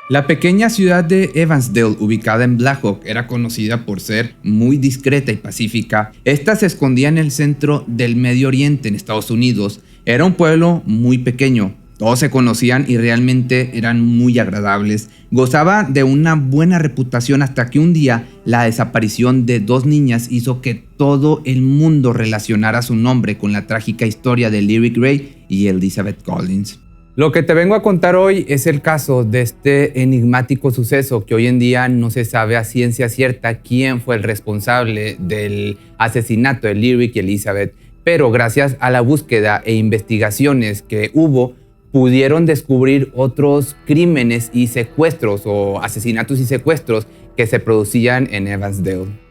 La pequeña ciudad de Evansdale, ubicada en Black Hawk, era conocida por ser muy discreta y pacífica. Esta se escondía en el centro del Medio Oriente, en Estados Unidos. Era un pueblo muy pequeño. Todos se conocían y realmente eran muy agradables. Gozaba de una buena reputación hasta que un día la desaparición de dos niñas hizo que todo el mundo relacionara su nombre con la trágica historia de Lyric Ray y Elizabeth Collins. Lo que te vengo a contar hoy es el caso de este enigmático suceso que hoy en día no se sabe a ciencia cierta quién fue el responsable del asesinato de Lyric y Elizabeth, pero gracias a la búsqueda e investigaciones que hubo, pudieron descubrir otros crímenes y secuestros o asesinatos y secuestros que se producían en Evansdale.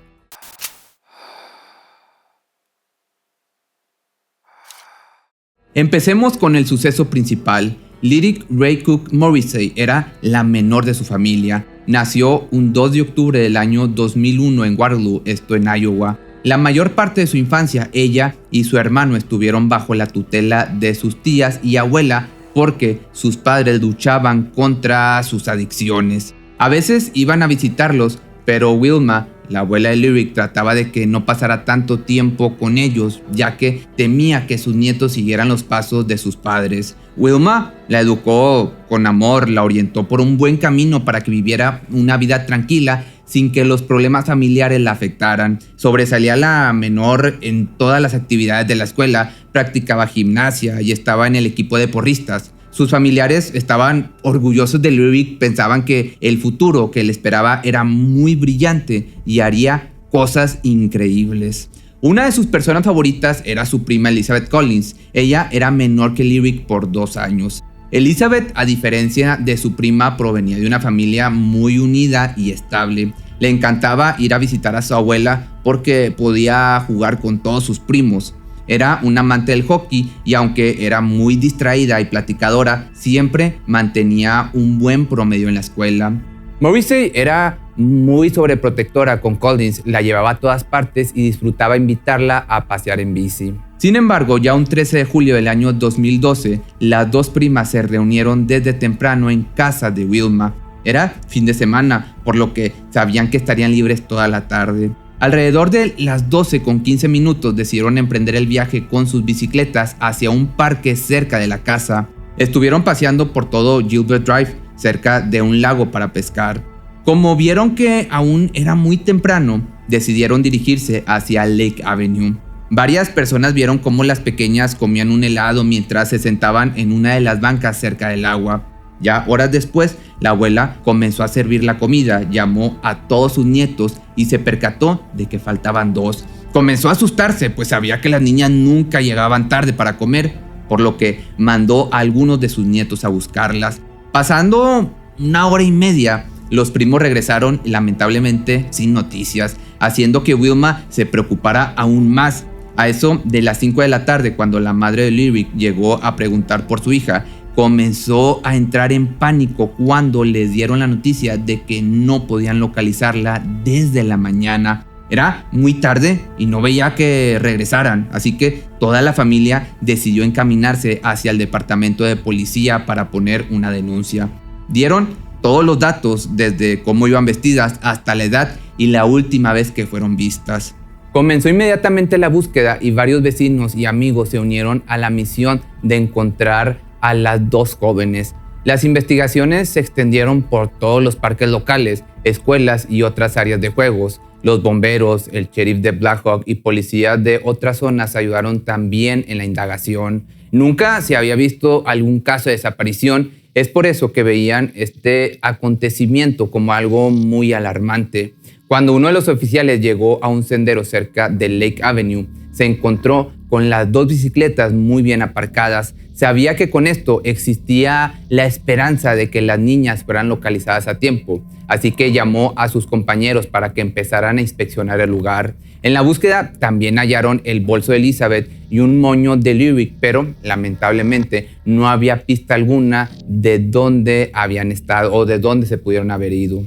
Empecemos con el suceso principal. Lyric Ray Cook Morrissey era la menor de su familia. Nació un 2 de octubre del año 2001 en Waterloo, esto en Iowa. La mayor parte de su infancia, ella y su hermano estuvieron bajo la tutela de sus tías y abuela porque sus padres luchaban contra sus adicciones. A veces iban a visitarlos, pero Wilma, la abuela de Lyric, trataba de que no pasara tanto tiempo con ellos, ya que temía que sus nietos siguieran los pasos de sus padres. Wilma la educó con amor, la orientó por un buen camino para que viviera una vida tranquila sin que los problemas familiares la afectaran. Sobresalía la menor en todas las actividades de la escuela, practicaba gimnasia y estaba en el equipo de porristas. Sus familiares estaban orgullosos de Lyric, pensaban que el futuro que le esperaba era muy brillante y haría cosas increíbles. Una de sus personas favoritas era su prima Elizabeth Collins. Ella era menor que Lyric por 2 años. Elizabeth, a diferencia de su prima, provenía de una familia muy unida y estable. Le encantaba ir a visitar a su abuela porque podía jugar con todos sus primos. Era un amante del hockey y aunque era muy distraída y platicadora, siempre mantenía un buen promedio en la escuela. Morrissey era muy sobreprotectora con Collins, la llevaba a todas partes y disfrutaba invitarla a pasear en bici. Sin embargo, ya un 13 de julio del año 2012, las dos primas se reunieron desde temprano en casa de Wilma. Era fin de semana, por lo que sabían que estarían libres toda la tarde. Alrededor de las 12:15 decidieron emprender el viaje con sus bicicletas hacia un parque cerca de la casa. Estuvieron paseando por todo Gilbert Drive, cerca de un lago para pescar. Como vieron que aún era muy temprano, decidieron dirigirse hacia Lake Avenue. Varias personas vieron cómo las pequeñas comían un helado mientras se sentaban en una de las bancas cerca del agua. Ya horas después, la abuela comenzó a servir la comida, llamó a todos sus nietos y se percató de que faltaban 2. Comenzó a asustarse, pues sabía que las niñas nunca llegaban tarde para comer, por lo que mandó a algunos de sus nietos a buscarlas. Pasando 1 hora y media, los primos regresaron lamentablemente sin noticias, haciendo que Wilma se preocupara aún más. A eso de las 5 de la tarde, cuando la madre de Lyric llegó a preguntar por su hija, comenzó a entrar en pánico cuando les dieron la noticia de que no podían localizarla desde la mañana. Era muy tarde y no veía que regresaran, así que toda la familia decidió encaminarse hacia el departamento de policía para poner una denuncia. Dieron todos los datos, desde cómo iban vestidas hasta la edad y la última vez que fueron vistas. Comenzó inmediatamente la búsqueda y varios vecinos y amigos se unieron a la misión de encontrar a las 2 jóvenes. Las investigaciones se extendieron por todos los parques locales, escuelas y otras áreas de juegos. Los bomberos, el sheriff de Black Hawk y policías de otras zonas ayudaron también en la indagación. Nunca se había visto algún caso de desaparición. Es por eso que veían este acontecimiento como algo muy alarmante. Cuando uno de los oficiales llegó a un sendero cerca de Lake Avenue, se encontró con las 2 bicicletas muy bien aparcadas. Sabía que con esto existía la esperanza de que las niñas fueran localizadas a tiempo, así que llamó a sus compañeros para que empezaran a inspeccionar el lugar. En la búsqueda también hallaron el bolso de Elizabeth y un moño de Lyric, pero lamentablemente no había pista alguna de dónde habían estado o de dónde se pudieron haber ido.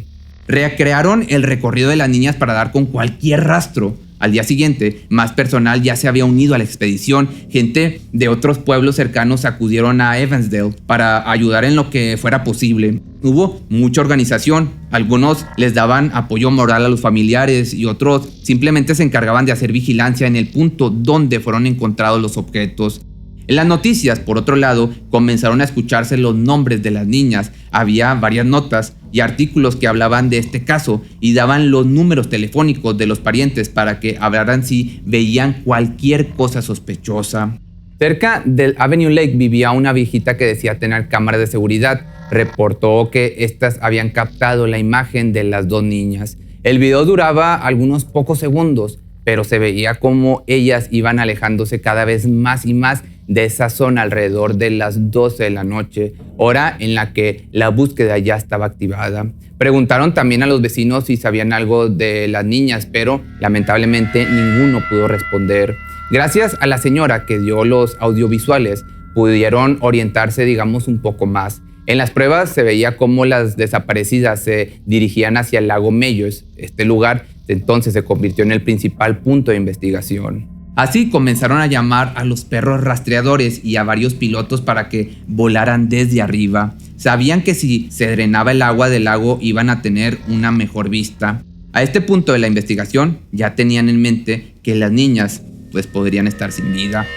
Recrearon el recorrido de las niñas para dar con cualquier rastro. Al día siguiente, más personal ya se había unido a la expedición. Gente de otros pueblos cercanos acudieron a Evansdale para ayudar en lo que fuera posible. Hubo mucha organización. Algunos les daban apoyo moral a los familiares y otros simplemente se encargaban de hacer vigilancia en el punto donde fueron encontrados los objetos. En las noticias, por otro lado, comenzaron a escucharse los nombres de las niñas. Había varias notas y artículos que hablaban de este caso y daban los números telefónicos de los parientes para que hablaran si veían cualquier cosa sospechosa. Cerca del Avenue Lake vivía una viejita que decía tener cámaras de seguridad. Reportó que estas habían captado la imagen de las dos niñas. El video duraba algunos pocos segundos, pero se veía como ellas iban alejándose cada vez más y más de esa zona alrededor de las 12 de la noche, hora en la que la búsqueda ya estaba activada. Preguntaron también a los vecinos si sabían algo de las niñas, pero lamentablemente ninguno pudo responder. Gracias a la señora que dio los audiovisuales, pudieron orientarse, digamos, un poco más. En las pruebas se veía cómo las desaparecidas se dirigían hacia el lago Mellos. Este lugar entonces se convirtió en el principal punto de investigación. Así comenzaron a llamar a los perros rastreadores y a varios pilotos para que volaran desde arriba. Sabían que si se drenaba el agua del lago iban a tener una mejor vista. A este punto de la investigación ya tenían en mente que las niñas pues podrían estar sin vida,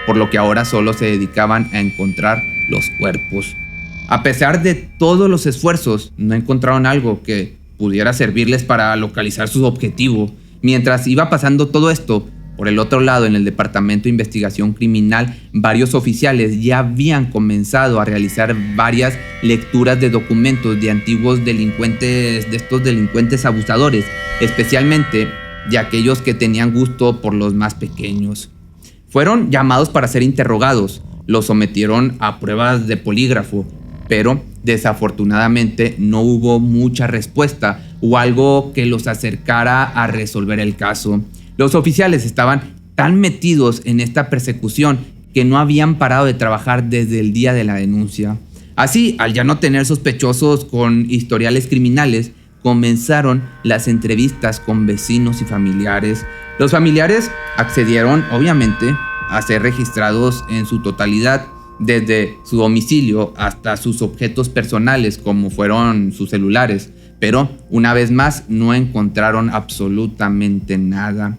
por lo que ahora solo se dedicaban a encontrar los cuerpos. A pesar de todos los esfuerzos, no encontraron algo que pudiera servirles para localizar su objetivo. Mientras iba pasando todo esto, por el otro lado, en el Departamento de Investigación Criminal, varios oficiales ya habían comenzado a realizar varias lecturas de documentos de antiguos delincuentes, de estos delincuentes abusadores, especialmente de aquellos que tenían gusto por los más pequeños. Fueron llamados para ser interrogados, los sometieron a pruebas de polígrafo, pero desafortunadamente no hubo mucha respuesta o algo que los acercara a resolver el caso. Los oficiales estaban tan metidos en esta persecución que no habían parado de trabajar desde el día de la denuncia. Así, al ya no tener sospechosos con historiales criminales, comenzaron las entrevistas con vecinos y familiares. Los familiares accedieron, obviamente, a ser registrados en su totalidad, desde su domicilio hasta sus objetos personales, como fueron sus celulares, pero una vez más no encontraron absolutamente nada.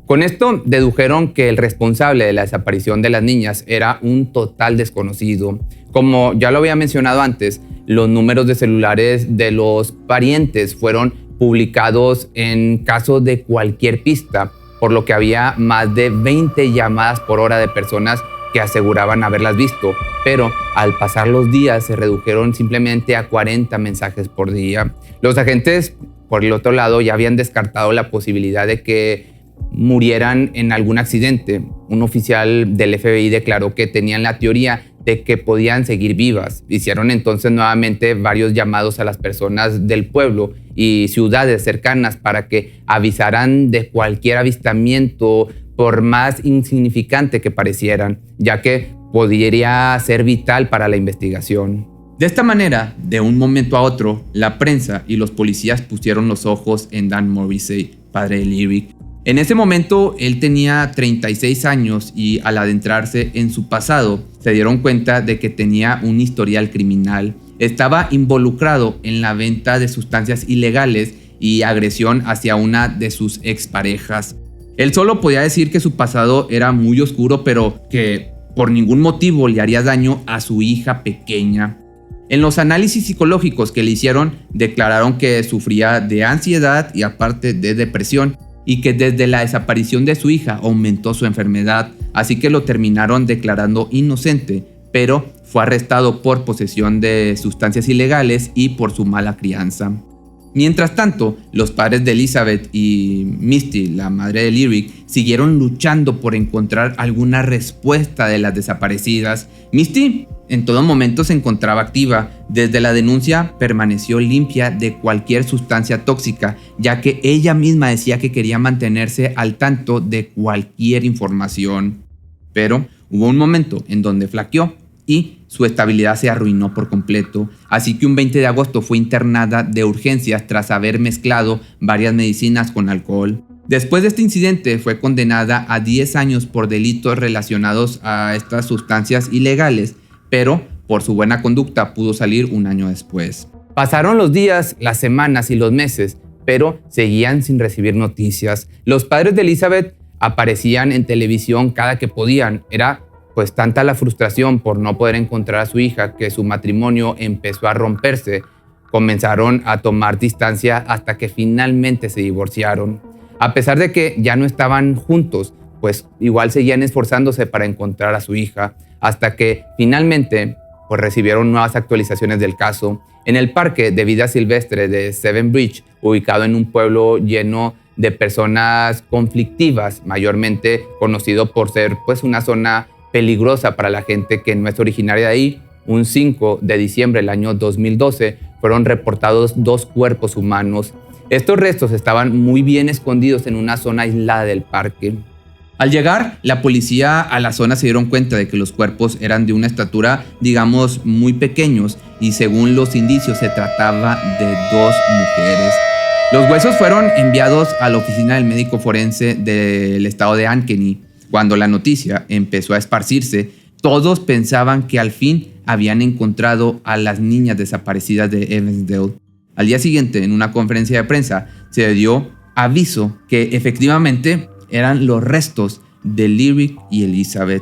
Con esto dedujeron que el responsable de la desaparición de las niñas era un total desconocido. Como ya lo había mencionado antes, los números de celulares de los parientes fueron publicados en caso de cualquier pista, por lo que había más de 20 llamadas por hora de personas que aseguraban haberlas visto, pero al pasar los días se redujeron simplemente a 40 mensajes por día. Los agentes, por el otro lado, ya habían descartado la posibilidad de que murieran en algún accidente. Un oficial del FBI declaró que tenían la teoría de que podían seguir vivas. Hicieron entonces nuevamente varios llamados a las personas del pueblo y ciudades cercanas para que avisaran de cualquier avistamiento, por más insignificante que parecieran, ya que podría ser vital para la investigación. De esta manera, de un momento a otro, la prensa y los policías pusieron los ojos en Dan Morrissey, padre de Lyric. En ese momento, él tenía 36 años y al adentrarse en su pasado, se dieron cuenta de que tenía un historial criminal. Estaba involucrado en la venta de sustancias ilegales y agresión hacia una de sus exparejas. Él solo podía decir que su pasado era muy oscuro, pero que por ningún motivo le haría daño a su hija pequeña. En los análisis psicológicos que le hicieron, declararon que sufría de ansiedad y aparte de depresión, y que desde la desaparición de su hija aumentó su enfermedad, así que lo terminaron declarando inocente, pero fue arrestado por posesión de sustancias ilegales y por su mala crianza. Mientras tanto, los padres de Elizabeth y Misty, la madre de Lyric, siguieron luchando por encontrar alguna respuesta de las desaparecidas. Misty en todo momento se encontraba activa. Desde la denuncia permaneció limpia de cualquier sustancia tóxica, ya que ella misma decía que quería mantenerse al tanto de cualquier información. Pero hubo un momento en donde flaqueó y su estabilidad se arruinó por completo, así que un 20 de agosto fue internada de urgencias tras haber mezclado varias medicinas con alcohol. Después de este incidente fue condenada a 10 años por delitos relacionados a estas sustancias ilegales, pero por su buena conducta pudo salir un año después. Pasaron los días, las semanas y los meses, pero seguían sin recibir noticias. Los padres de Elizabeth aparecían en televisión cada que podían. Era pues tanta la frustración por no poder encontrar a su hija que su matrimonio empezó a romperse. Comenzaron a tomar distancia hasta que finalmente se divorciaron. A pesar de que ya no estaban juntos, pues igual seguían esforzándose para encontrar a su hija, hasta que finalmente pues recibieron nuevas actualizaciones del caso. En el parque de vida silvestre de Seven Bridge, ubicado en un pueblo lleno de personas conflictivas, mayormente conocido por ser pues una zona peligrosa para la gente que no es originaria de ahí, un 5 de diciembre del año 2012 fueron reportados 2 cuerpos humanos. Estos restos estaban muy bien escondidos en una zona aislada del parque. Al llegar, la policía a la zona se dieron cuenta de que los cuerpos eran de una estatura, digamos, muy pequeños, y según los indicios se trataba de 2 mujeres. Los huesos fueron enviados a la oficina del médico forense del estado de Ankeny. Cuando la noticia empezó a esparcirse, todos pensaban que al fin habían encontrado a las niñas desaparecidas de Evansdale. Al día siguiente, en una conferencia de prensa, se dio aviso que efectivamente eran los restos de Lyric y Elizabeth.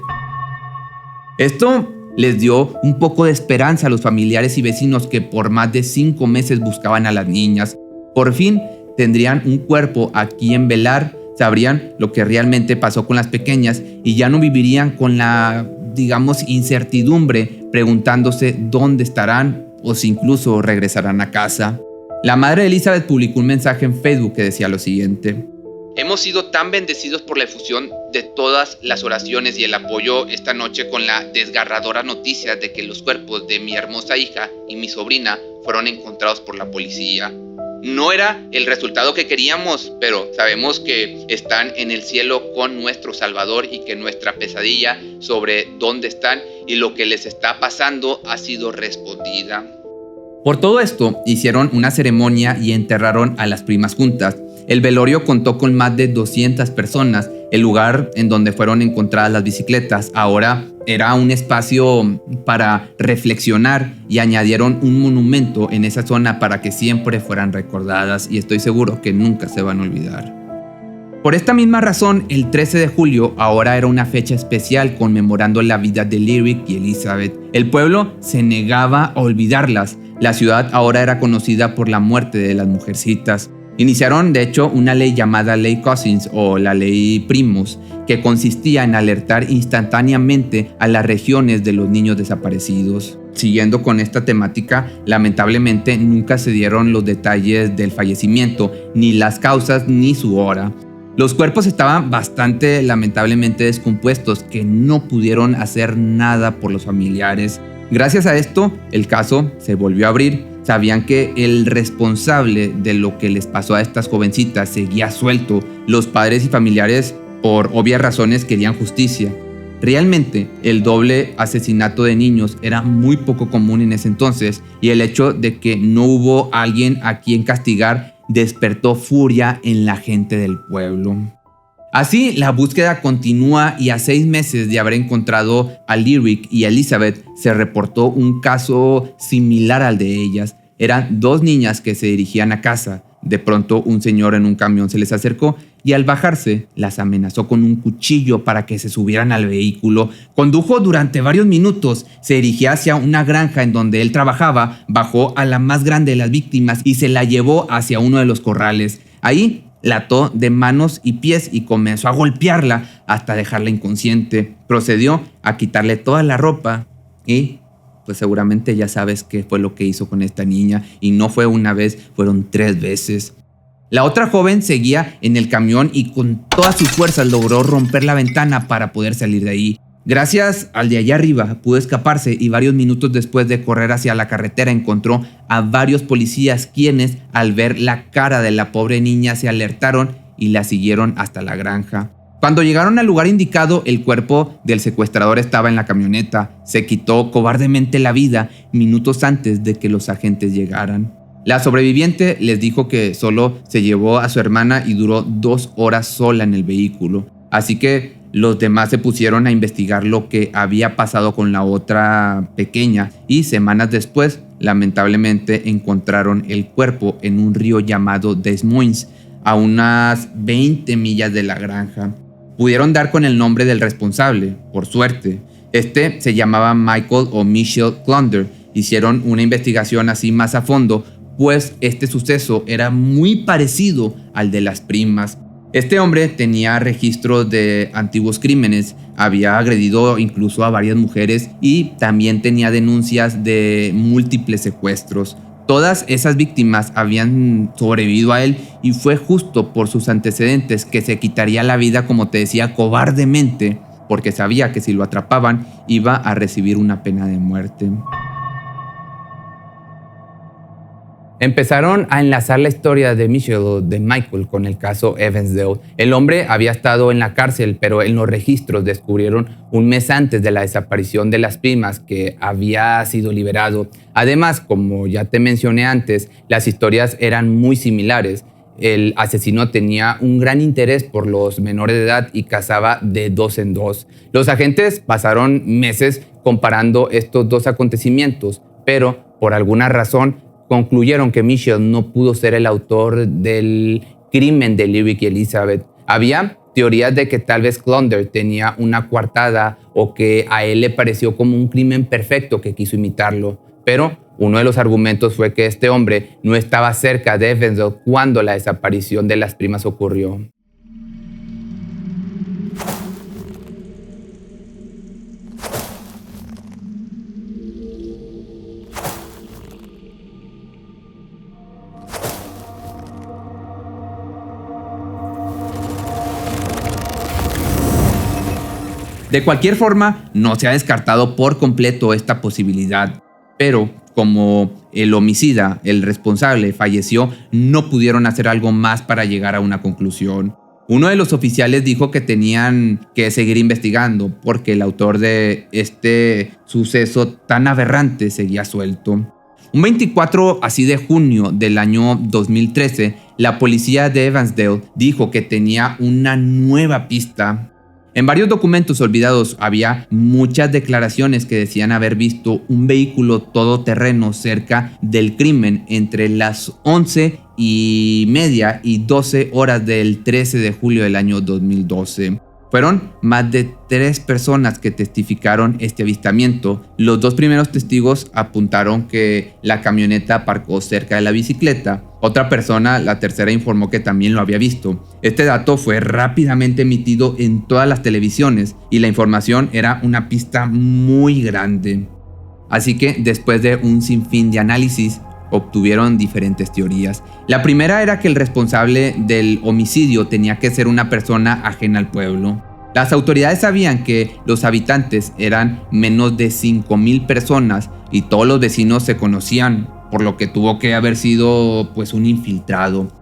Esto les dio un poco de esperanza a los familiares y vecinos que por más de 5 meses buscaban a las niñas. Por fin tendrían un cuerpo a quien velar, sabrían lo que realmente pasó con las pequeñas y ya no vivirían con la, digamos, incertidumbre preguntándose dónde estarán o si incluso regresarán a casa. La madre de Elizabeth publicó un mensaje en Facebook que decía lo siguiente: hemos sido tan bendecidos por la efusión de todas las oraciones y el apoyo esta noche con la desgarradora noticia de que los cuerpos de mi hermosa hija y mi sobrina fueron encontrados por la policía. No era el resultado que queríamos, pero sabemos que están en el cielo con nuestro Salvador y que nuestra pesadilla sobre dónde están y lo que les está pasando ha sido respondida. Por todo esto, hicieron una ceremonia y enterraron a las primas juntas. El velorio contó con más de 200 personas. El lugar en donde fueron encontradas las bicicletas ahora era un espacio para reflexionar y añadieron un monumento en esa zona para que siempre fueran recordadas y estoy seguro que nunca se van a olvidar. Por esta misma razón, el 13 de julio ahora era una fecha especial conmemorando la vida de Lyric y Elizabeth. El pueblo se negaba a olvidarlas. La ciudad ahora era conocida por la muerte de las mujercitas. Iniciaron, de hecho, una ley llamada Ley Cousins o la Ley Primus, que consistía en alertar instantáneamente a las regiones de los niños desaparecidos. Siguiendo con esta temática, lamentablemente nunca se dieron los detalles del fallecimiento, ni las causas ni su hora. Los cuerpos estaban bastante lamentablemente descompuestos, que no pudieron hacer nada por los familiares. Gracias a esto, el caso se volvió a abrir. Sabían que el responsable de lo que les pasó a estas jovencitas seguía suelto. Los padres y familiares, por obvias razones, querían justicia. Realmente, el doble asesinato de niños era muy poco común en ese entonces y el hecho de que no hubo alguien a quien castigar despertó furia en la gente del pueblo. Así, la búsqueda continúa y a 6 meses de haber encontrado a Lyric y a Elizabeth, se reportó un caso similar al de ellas. Eran 2 niñas que se dirigían a casa. De pronto, un señor en un camión se les acercó y al bajarse, las amenazó con un cuchillo para que se subieran al vehículo. Condujo durante varios minutos, se dirigía hacia una granja en donde él trabajaba, bajó a la más grande de las víctimas y se la llevó hacia uno de los corrales. Ahí la ató de manos y pies y comenzó a golpearla hasta dejarla inconsciente. Procedió a quitarle toda la ropa y pues seguramente ya sabes qué fue lo que hizo con esta niña. Y no fue una vez, fueron 3 veces. La otra joven seguía en el camión y con todas sus fuerzas logró romper la ventana para poder salir de ahí. Gracias al de allá arriba pudo escaparse y varios minutos después de correr hacia la carretera encontró a varios policías quienes al ver la cara de la pobre niña se alertaron y la siguieron hasta la granja. Cuando llegaron al lugar indicado, el cuerpo del secuestrador estaba en la camioneta. Se quitó cobardemente la vida minutos antes de que los agentes llegaran. La sobreviviente les dijo que solo se llevó a su hermana y duró 2 horas sola en el vehículo. Así que los demás se pusieron a investigar lo que había pasado con la otra pequeña y semanas después, lamentablemente, encontraron el cuerpo en un río llamado Des Moines, a unas 20 millas de la granja. Pudieron dar con el nombre del responsable, por suerte. Este se llamaba Michael o Michelle Klunder. Hicieron una investigación así más a fondo, pues este suceso era muy parecido al de las primas. Este hombre tenía registros de antiguos crímenes, había agredido incluso a varias mujeres y también tenía denuncias de múltiples secuestros. Todas esas víctimas habían sobrevivido a él y fue justo por sus antecedentes que se quitaría la vida, como te decía, cobardemente, porque sabía que si lo atrapaban iba a recibir una pena de muerte. Empezaron a enlazar la historia de Michelle o de Michael con el caso Evansdale. El hombre había estado en la cárcel, pero en los registros descubrieron un mes antes de la desaparición de las primas que había sido liberado. Además, como ya te mencioné antes, las historias eran muy similares. El asesino tenía un gran interés por los menores de edad y cazaba de 2 en 2. Los agentes pasaron meses comparando estos dos acontecimientos, pero por alguna razón concluyeron que Michelle no pudo ser el autor del crimen de Lyric y Elizabeth. Había teorías de que tal vez Klunder tenía una coartada o que a él le pareció como un crimen perfecto que quiso imitarlo. Pero uno de los argumentos fue que este hombre no estaba cerca de Evansdale cuando la desaparición de las primas ocurrió. De cualquier forma, no se ha descartado por completo esta posibilidad, pero como el homicida, el responsable, falleció, no pudieron hacer algo más para llegar a una conclusión. Uno de los oficiales dijo que tenían que seguir investigando porque el autor de este suceso tan aberrante seguía suelto. Un 24 así de junio del año 2013, la policía de Evansdale dijo que tenía una nueva pista. En varios documentos olvidados había muchas declaraciones que decían haber visto un vehículo todoterreno cerca del crimen entre las 11:30 y 12 horas del 13 de julio del año 2012. Fueron más de 3 personas que testificaron este avistamiento. Los 2 primeros testigos apuntaron que la camioneta aparcó cerca de la bicicleta. Otra persona, la tercera, informó que también lo había visto. Este dato fue rápidamente emitido en todas las televisiones y la información era una pista muy grande. Así que después de un sinfín de análisis, obtuvieron diferentes teorías. La primera era que el responsable del homicidio tenía que ser una persona ajena al pueblo. Las autoridades sabían que los habitantes eran menos de 5,000 personas y todos los vecinos se conocían, por lo que tuvo que haber sido un infiltrado.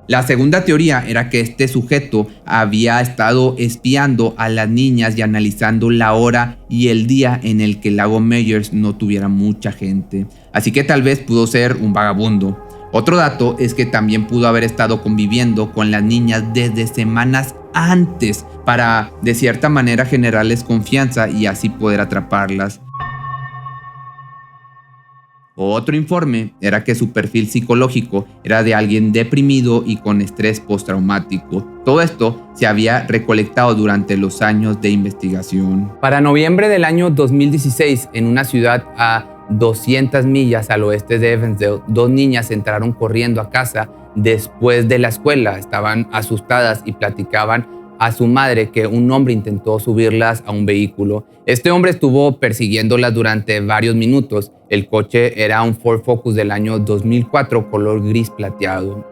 La segunda teoría era que este sujeto había estado espiando a las niñas y analizando la hora y el día en el que el lago Myers no tuviera mucha gente. Así que tal vez pudo ser un vagabundo. Otro dato es que también pudo haber estado conviviendo con las niñas desde semanas antes para de cierta manera generarles confianza y así poder atraparlas. Otro informe era que su perfil psicológico era de alguien deprimido y con estrés postraumático. Todo esto se había recolectado durante los años de investigación. Para noviembre del año 2016, en una ciudad a 200 millas al oeste de Evansdale, 2 niñas entraron corriendo a casa después de la escuela. Estaban asustadas y platicaban a su madre que un hombre intentó subirlas a un vehículo. Este hombre estuvo persiguiéndolas durante varios minutos. El coche era un Ford Focus del año 2004 color gris plateado.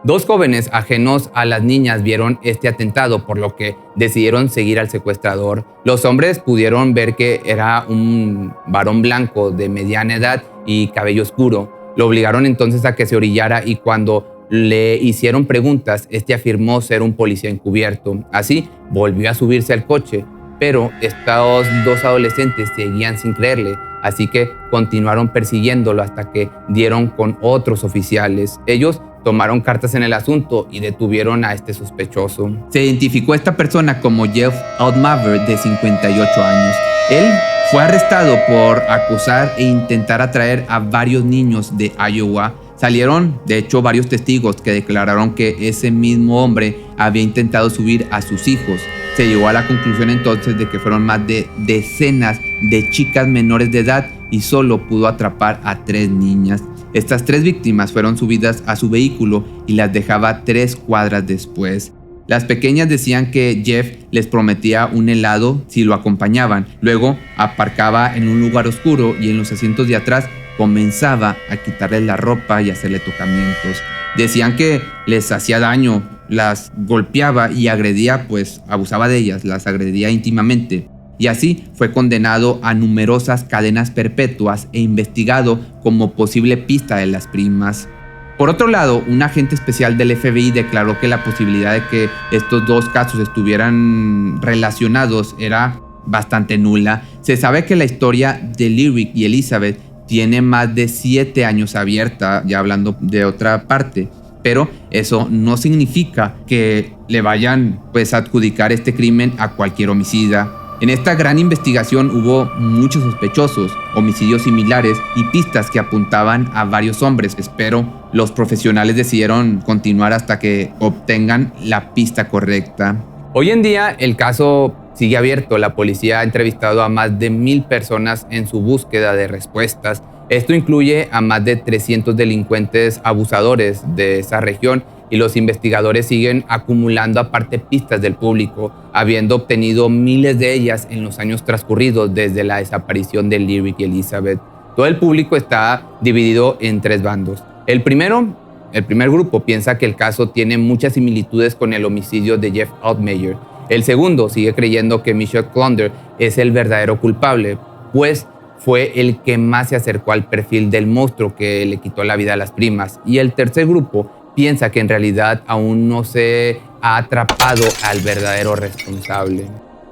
2 jóvenes ajenos a las niñas vieron este atentado, por lo que decidieron seguir al secuestrador. Los hombres pudieron ver que era un varón blanco de mediana edad y cabello oscuro. Lo obligaron entonces a que se orillara y cuando le hicieron preguntas, este afirmó ser un policía encubierto. Así, volvió a subirse al coche, pero estos 2 adolescentes seguían sin creerle. así que continuaron persiguiéndolo hasta que dieron con otros oficiales. Ellos tomaron cartas en el asunto y detuvieron a este sospechoso. Se identificó a esta persona como Jeff Altmaver, de 58 años. Él fue arrestado por acusar e intentar atraer a varios niños de Iowa. Salieron, de hecho, varios testigos que declararon que ese mismo hombre había intentado subir a sus hijos. Se llegó a la conclusión entonces de que fueron más de decenas de chicas menores de edad y solo pudo atrapar a 3 niñas. Estas 3 víctimas fueron subidas a su vehículo y las dejaba 3 cuadras después. Las pequeñas decían que Jeff les prometía un helado si lo acompañaban. Luego aparcaba en un lugar oscuro y en los asientos de atrás comenzaba a quitarles la ropa y hacerle tocamientos. Decían que les hacía daño, las golpeaba y agredía, pues abusaba de ellas, las agredía íntimamente. Y así fue condenado a numerosas cadenas perpetuas e investigado como posible pista de las primas. Por otro lado, un agente especial del FBI declaró que la posibilidad de que estos 2 casos estuvieran relacionados era bastante nula. Se sabe que la historia de Lyric y Elizabeth tiene más de 7 años abierta, ya hablando de otra parte, pero eso no significa que le vayan a adjudicar este crimen a cualquier homicida. En esta gran investigación hubo muchos sospechosos, homicidios similares y pistas que apuntaban a varios hombres, pero los profesionales decidieron continuar hasta que obtengan la pista correcta. Hoy en día el caso sigue abierto. La policía ha entrevistado a más de 1000 personas en su búsqueda de respuestas. Esto incluye a más de 300 delincuentes abusadores de esa región y los investigadores siguen acumulando aparte pistas del público, habiendo obtenido miles de ellas en los años transcurridos desde la desaparición de Lyric y Elizabeth. Todo el público está dividido en 3 bandos. El primer grupo piensa que el caso tiene muchas similitudes con el homicidio de Jeff Altmayer. El segundo sigue creyendo que Michelle Klunder es el verdadero culpable, pues fue el que más se acercó al perfil del monstruo que le quitó la vida a las primas. Y el tercer grupo piensa que en realidad aún no se ha atrapado al verdadero responsable.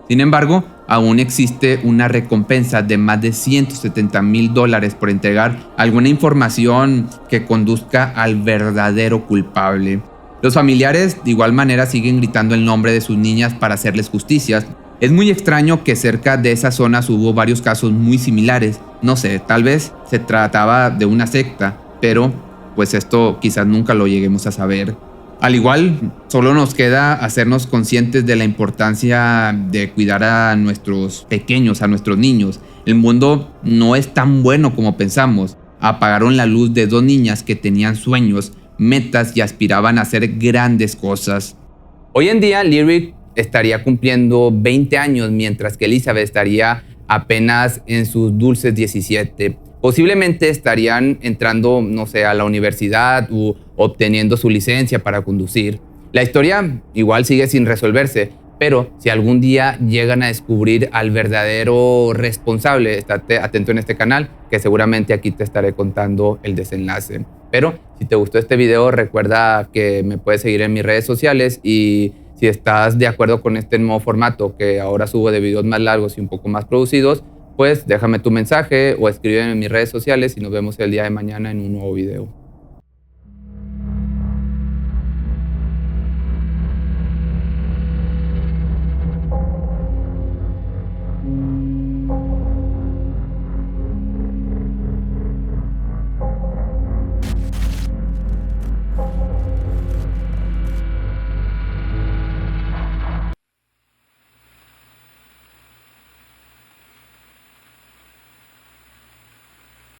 Sin embargo, aún existe una recompensa de más de $170,000 por entregar alguna información que conduzca al verdadero culpable. Los familiares de igual manera siguen gritando el nombre de sus niñas para hacerles justicia. Es muy extraño que cerca de esas zonas hubo varios casos muy similares. No sé, tal vez se trataba de una secta, pero pues esto quizás nunca lo lleguemos a saber. Al igual, solo nos queda hacernos conscientes de la importancia de cuidar a nuestros pequeños, a nuestros niños. El mundo no es tan bueno como pensamos. Apagaron la luz de 2 niñas que tenían sueños, metas y aspiraban a hacer grandes cosas. Hoy en día, Lyric estaría cumpliendo 20 años, mientras que Elizabeth estaría apenas en sus dulces 17. Posiblemente estarían entrando, no sé, a la universidad u obteniendo su licencia para conducir. La historia igual sigue sin resolverse, pero si algún día llegan a descubrir al verdadero responsable, estate atento en este canal, que seguramente aquí te estaré contando el desenlace. Pero si te gustó este video, recuerda que me puedes seguir en mis redes sociales y si estás de acuerdo con este nuevo formato que ahora subo de videos más largos y un poco más producidos, pues déjame tu mensaje o escríbeme en mis redes sociales y nos vemos el día de mañana en un nuevo video.